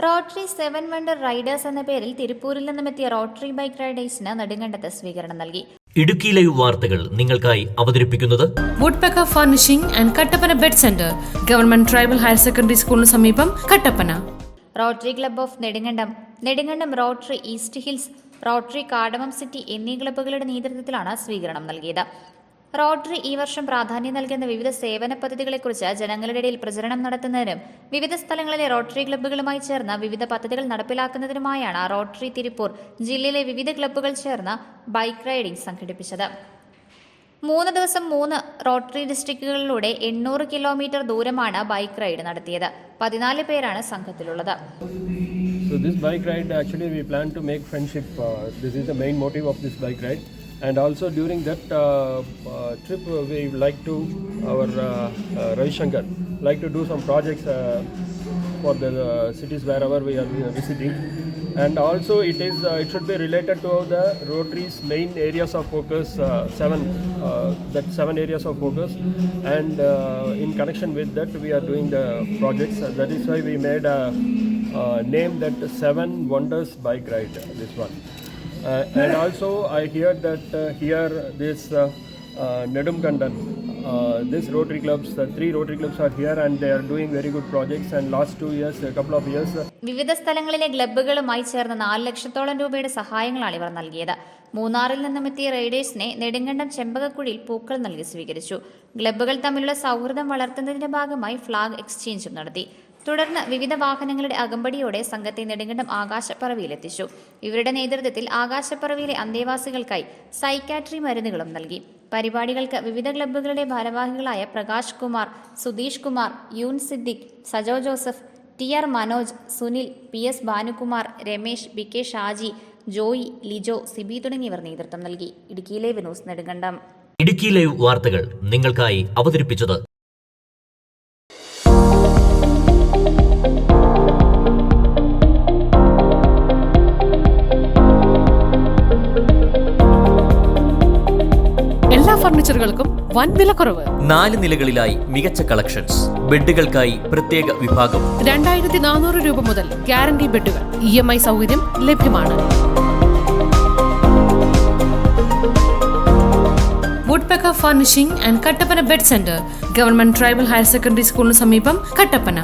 Rotary 7 wonder Riders എന്ന പേരിൽ തിരുപ്പൂരിൽ നിന്നുമെത്തിയ rotary bike റൈഡേഴ്സിന് നെടുങ്കണ്ടത്ത് സ്വീകരണം നൽകി. ഇടുക്കി ലൈവ് വാർത്തകൾ നിങ്ങൾക്കായി അവതരിപ്പിക്കുന്നത് woodpecker furnishing and Kattappana bed centre, government tribal higher secondary സ്കൂളിന് സമീപം, Kattappana. Rotary club of Nedumkandam rotary east hills, rotary കാടമം city എന്നീ ക്ലബ്ബുകളുടെ നേതൃത്വത്തിലാണ് സ്വീകരണം നൽകിയത്. റോട്ടറി ഈ വർഷം പ്രാധാന്യം നൽകുന്ന വിവിധ സേവന പദ്ധതികളെക്കുറിച്ച് ജനങ്ങളുടെ ഇടയിൽ പ്രചരണം നടത്തുന്നതിനും വിവിധ സ്ഥലങ്ങളിലെ റോട്ടറി ക്ലബ്ബുകളുമായി ചേർന്ന് വിവിധ പദ്ധതികൾ നടപ്പിലാക്കുന്നതിനുമായാണ് റോട്ടറി തിരുപ്പൂർ ജില്ലയിലെ വിവിധ ക്ലബ്ബുകൾ ചേർന്ന് ബൈക്ക് റൈഡിംഗ് സംഘടിപ്പിച്ചത്. 3 ദിവസം 3 റോട്ടറി ഡിസ്ട്രിക്റ്റുകളിലൂടെ 800 കിലോമീറ്റർ ദൂരമാണ് ബൈക്ക് റൈഡ് നടത്തിയത്. 14 പേരാണ് സംഘത്തിലുള്ളത്. So this bike ride, actually we plan to make friendship. This is the main motive of this bike ride. And also during that trip, we like to, our Ravi Shankar, like to do some projects for the cities wherever we are visiting. And also it should be related to the Rotary's main areas of focus, 7 areas of focus. And in connection with that, we are doing the projects. That is why we made a name that 7 Wonders Bike Ride, this one. And also I hear that here this Nedumkandan, this Rotary clubs, 3 Rotary clubs are here and they are doing very good projects. And last 2 years, a couple of years, വിവിധ സ്ഥലങ്ങളിലെ ക്ലബ്ബുകളുമായി ചേർന്ന് 4 ലക്ഷത്തോളം രൂപയുടെ സഹായങ്ങളാണ് ഇവർ നൽകിയത്. മൂന്നാറിൽ നിന്നുമെത്തിയ റൈഡേഴ്സിനെ നെടുങ്കണ്ടം ചെമ്പകക്കുഴിയിൽ പൂക്കൾ നൽകി സ്വീകരിച്ചു. ക്ലബ്ബുകൾ തമ്മിലുള്ള സൗഹൃദം വളർത്തുന്നതിന്റെ ഭാഗമായി ഫ്ളാഗ് എക്സ്ചേഞ്ചും നടത്തി. തുടർന്ന് വിവിധ വാഹനങ്ങളുടെ അകമ്പടിയോടെ സംഘത്തെ നെടുങ്കണ്ടം ആകാശപ്പറവിയിലെത്തിച്ചു. ഇവരുടെ നേതൃത്വത്തിൽ ആകാശപ്പറവിയിലെ അന്തേവാസികൾക്കായി സൈക്കാട്രി മരുന്നുകളും നൽകി. പരിപാടികൾക്ക് വിവിധ ക്ലബ്ബുകളുടെ ഭാരവാഹികളായ Prakash Kumar, Sudheesh Kumar, Yoon Siddique, Sajo Joseph, TR Manoj, Sunil, PS Bhanukumar, Ramesh, BK Shaji, Joy, Lijo, Sibi തുടങ്ങിയവർ നേതൃത്വം നൽകി. Idukki live news Nedumkandam. Idukki live വാർത്തകൾ നിങ്ങൾക്കായി അവതരിപ്പിച്ചത് എല്ലാ ഫർണിച്ചറുകൾക്കും വൻ വിലക്കുറവ്. 4 നിലകളിലായി മികച്ച കളക്ഷൻസ്. ബെഡുകൾക്കായി പ്രത്യേക വിഭാഗം. 2400 രൂപ മുതൽ ഗ്യാരണ്ടി ബെഡുകൾ. EMI സൗകര്യം ലഭ്യമാണ്. Woodpecker furnishing and Kattappana bed centre, government tribal higher secondary സ്കൂളിന് സമീപം, കട്ടപ്പന.